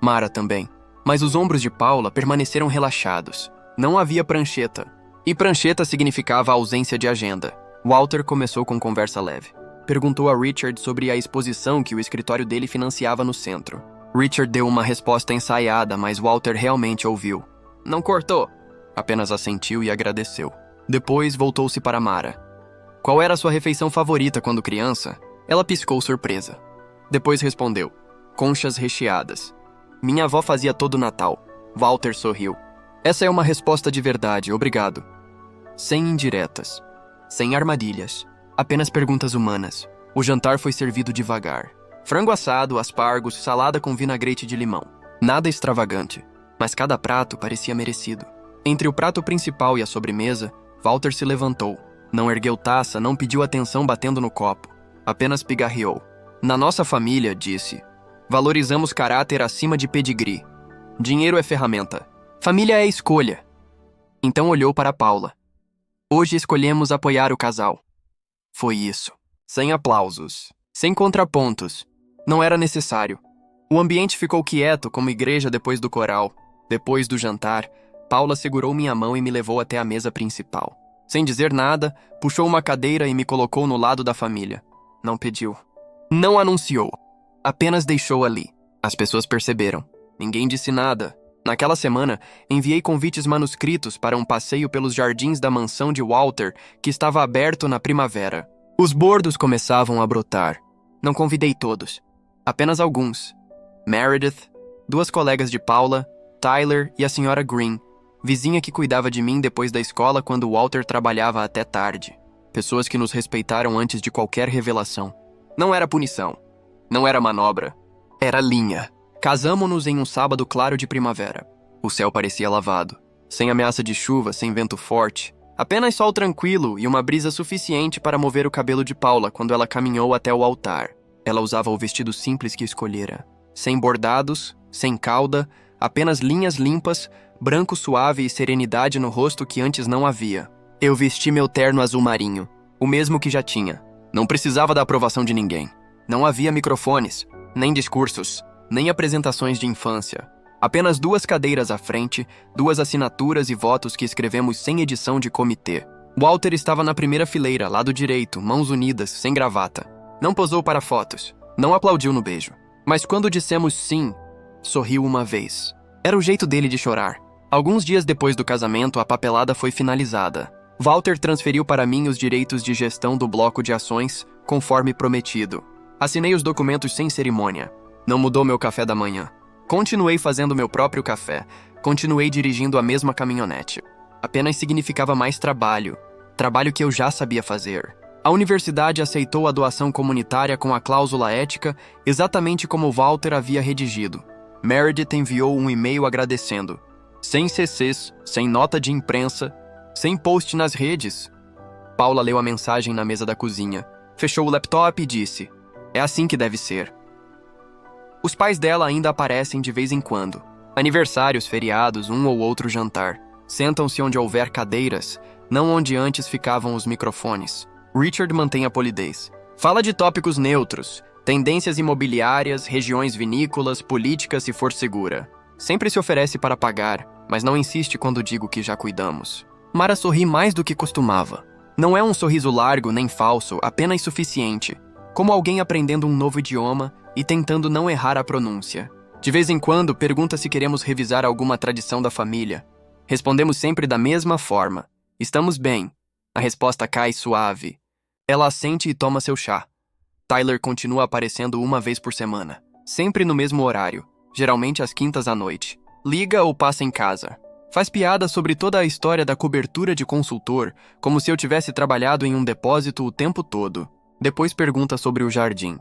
Mara também. Mas os ombros de Paula permaneceram relaxados. Não havia prancheta. E prancheta significava ausência de agenda. Walter começou com conversa leve. Perguntou a Richard sobre a exposição que o escritório dele financiava no centro. Richard deu uma resposta ensaiada, mas Walter realmente ouviu. Não cortou. Apenas assentiu e agradeceu. Depois voltou-se para Mara. Qual era a sua refeição favorita quando criança? Ela piscou surpresa. Depois respondeu. Conchas recheadas. Minha avó fazia todo Natal. Walter sorriu. Essa é uma resposta de verdade, obrigado. Sem indiretas. Sem armadilhas. Apenas perguntas humanas. O jantar foi servido devagar. Frango assado, aspargos, salada com vinagrete de limão. Nada extravagante, mas cada prato parecia merecido. Entre o prato principal e a sobremesa, Walter se levantou. Não ergueu taça, não pediu atenção batendo no copo. Apenas pigarreou. Na nossa família, disse, valorizamos caráter acima de pedigree. Dinheiro é ferramenta. Família é escolha. Então olhou para Paula. Hoje escolhemos apoiar o casal. Foi isso. Sem aplausos. Sem contrapontos. Não era necessário. O ambiente ficou quieto como igreja depois do coral. Depois do jantar, Paula segurou minha mão e me levou até a mesa principal. Sem dizer nada, puxou uma cadeira e me colocou no lado da família. Não pediu. Não anunciou. Apenas deixou ali. As pessoas perceberam. Ninguém disse nada. Naquela semana, enviei convites manuscritos para um passeio pelos jardins da mansão de Walter, que estava aberto na primavera. Os bordos começavam a brotar. Não convidei todos. Apenas alguns. Meredith, 2 colegas de Paula, Tyler e a Sra. Green, vizinha que cuidava de mim depois da escola quando Walter trabalhava até tarde. Pessoas que nos respeitaram antes de qualquer revelação. Não era punição. Não era manobra. Era linha. Casamo-nos em um sábado claro de primavera. O céu parecia lavado. Sem ameaça de chuva, sem vento forte. Apenas sol tranquilo e uma brisa suficiente para mover o cabelo de Paula quando ela caminhou até o altar. Ela usava o vestido simples que escolhera. Sem bordados, sem cauda, apenas linhas limpas, branco suave e serenidade no rosto que antes não havia. Eu vesti meu terno azul marinho, o mesmo que já tinha. Não precisava da aprovação de ninguém. Não havia microfones, nem discursos, nem apresentações de infância. Apenas 2 cadeiras à frente, 2 assinaturas e votos que escrevemos sem edição de comitê. Walter estava na primeira fileira, lado direito, mãos unidas, sem gravata. Não posou para fotos, não aplaudiu no beijo. Mas quando dissemos sim, sorriu uma vez. Era o jeito dele de chorar. Alguns dias depois do casamento, a papelada foi finalizada. Walter transferiu para mim os direitos de gestão do bloco de ações, conforme prometido. Assinei os documentos sem cerimônia. Não mudou meu café da manhã. Continuei fazendo meu próprio café. Continuei dirigindo a mesma caminhonete. Apenas significava mais trabalho. Trabalho que eu já sabia fazer. A universidade aceitou a doação comunitária com a cláusula ética, exatamente como Walter havia redigido. Meredith enviou um e-mail agradecendo. Sem CCs, sem nota de imprensa, sem post nas redes. Paula leu a mensagem na mesa da cozinha. Fechou o laptop e disse: "É assim que deve ser." Os pais dela ainda aparecem de vez em quando. Aniversários, feriados, um ou outro jantar. Sentam-se onde houver cadeiras, não onde antes ficavam os microfones. Richard mantém a polidez. Fala de tópicos neutros, tendências imobiliárias, regiões vinícolas, política se for segura. Sempre se oferece para pagar, mas não insiste quando digo que já cuidamos. Mara sorri mais do que costumava. Não é um sorriso largo nem falso, apenas suficiente. Como alguém aprendendo um novo idioma e tentando não errar a pronúncia. De vez em quando, pergunta se queremos revisar alguma tradição da família. Respondemos sempre da mesma forma. Estamos bem. A resposta cai suave. Ela assente e toma seu chá. Tyler continua aparecendo uma vez por semana. Sempre no mesmo horário, geralmente às quintas à noite. Liga ou passa em casa. Faz piada sobre toda a história da cobertura de consultor, como se eu tivesse trabalhado em um depósito o tempo todo. Depois pergunta sobre o jardim.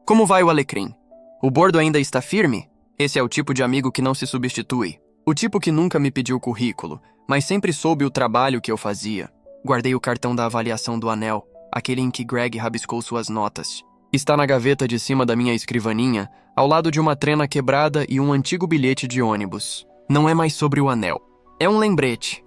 Como vai o alecrim? O bordo ainda está firme? Esse é o tipo de amigo que não se substitui. O tipo que nunca me pediu currículo, mas sempre soube o trabalho que eu fazia. Guardei o cartão da avaliação do anel, aquele em que Greg rabiscou suas notas. Está na gaveta de cima da minha escrivaninha, ao lado de uma trena quebrada e um antigo bilhete de ônibus. Não é mais sobre o anel. É um lembrete.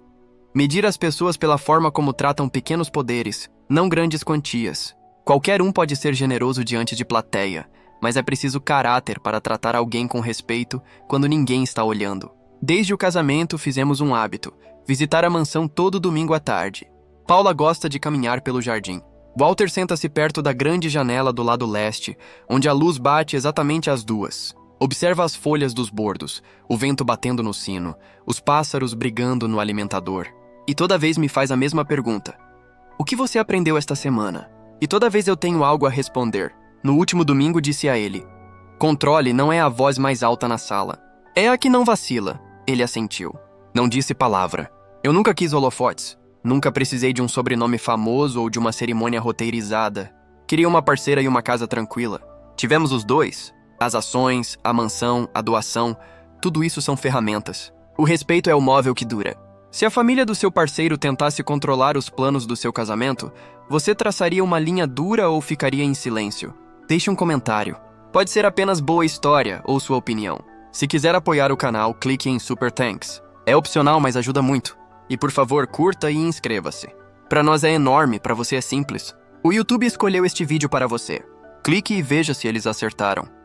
Medir as pessoas pela forma como tratam pequenos poderes, não grandes quantias. Qualquer um pode ser generoso diante de plateia, mas é preciso caráter para tratar alguém com respeito quando ninguém está olhando. Desde o casamento, fizemos um hábito: visitar a mansão todo domingo à tarde. Paula gosta de caminhar pelo jardim. Walter senta-se perto da grande janela do lado leste, onde a luz bate exatamente às 2. Observa as folhas dos bordos, o vento batendo no sino, os pássaros brigando no alimentador. E toda vez me faz a mesma pergunta: "O que você aprendeu esta semana?" E toda vez eu tenho algo a responder. No último domingo disse a ele: "Controle não é a voz mais alta na sala. É a que não vacila." Ele assentiu. Não disse palavra. Eu nunca quis holofotes. Nunca precisei de um sobrenome famoso ou de uma cerimônia roteirizada. Queria uma parceira e uma casa tranquila. Tivemos os dois. As ações, a mansão, a doação, tudo isso são ferramentas. O respeito é o móvel que dura. Se a família do seu parceiro tentasse controlar os planos do seu casamento, você traçaria uma linha dura ou ficaria em silêncio? Deixe um comentário. Pode ser apenas boa história ou sua opinião. Se quiser apoiar o canal, clique em Super Thanks. É opcional, mas ajuda muito. E por favor, curta e inscreva-se. Para nós é enorme, para você é simples. O YouTube escolheu este vídeo para você. Clique e veja se eles acertaram.